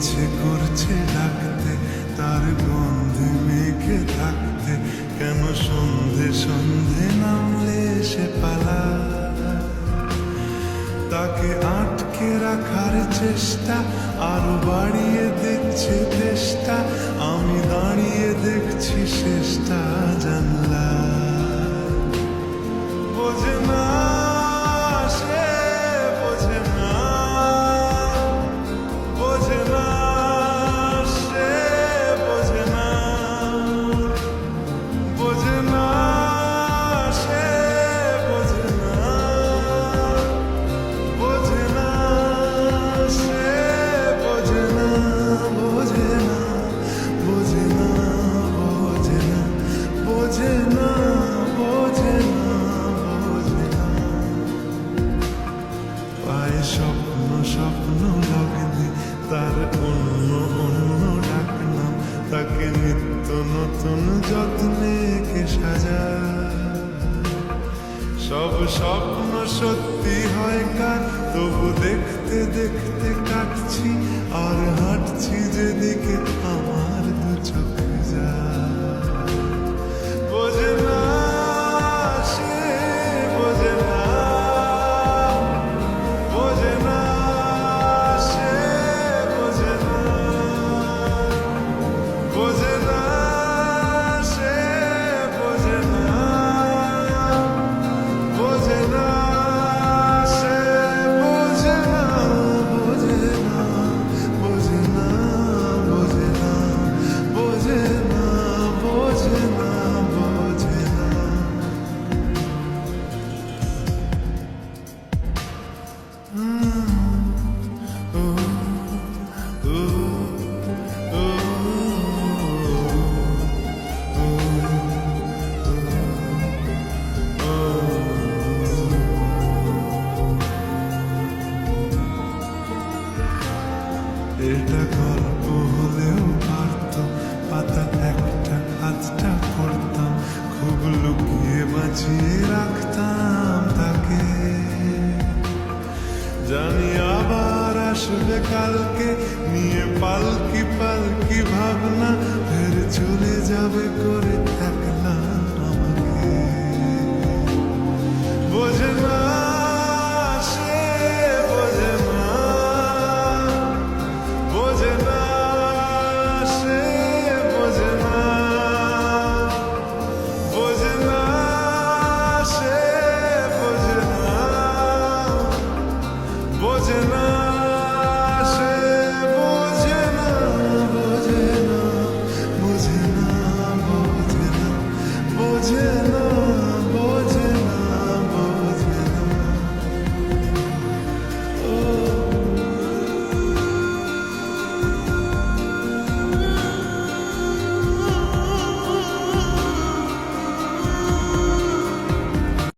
ইচ্ছে করছে ডাকতে, তার গন্ধে মেঘে থাকতে, কেন সন্ধে সন্ধে নামলে সে পালা। তাকে আটকে রাখার চেষ্টা আরো বাড়িয়ে দিচ্ছে চেষ্টা, আমি দাঁড়িয়ে দেখছি শেষটা জানলা। বোঝে না সে, বোঝে না, বোঝে না সে, বোঝে না, বোঝে না সে, বোঝে না, বোঝে না সে, বোঝে না, বোঝে না, বোঝে না, বোঝে না, বোঝে না, বোঝে না, বোঝে না। পায়ে স্বপ্ন স্বপ্ন লগ্নে তার অন্য অন্য ডাকনাম, তাকে নিত্য নতুন যত্নে কে সাজায়। সব স্বপ্ন সত্যি হয় কার, তবু দেখতে দেখতে কাটছি আর হাঁটছি যেদিকে আমার দু চোখ যায়। বোঝে না সে, বোঝে না, বোঝে না সে, বোঝে না, বোঝে না সে, বোঝে না, বোঝে না সে, বোঝে না, বোঝে না, বোঝে না, বোঝে না, বোঝে না, বোঝে না, বোঝে না। এটা গল্প হলেও পারত, পাতা একটা আধটা পড়তাম, খুব লুকিয়ে বাঁচিয়ে রাখতাম তাকে। জানি আবার আসবে কালকে, নিয়ে পালকি পালকি ভাবনা, ফের চলে যাবে করে একলা আমাকে।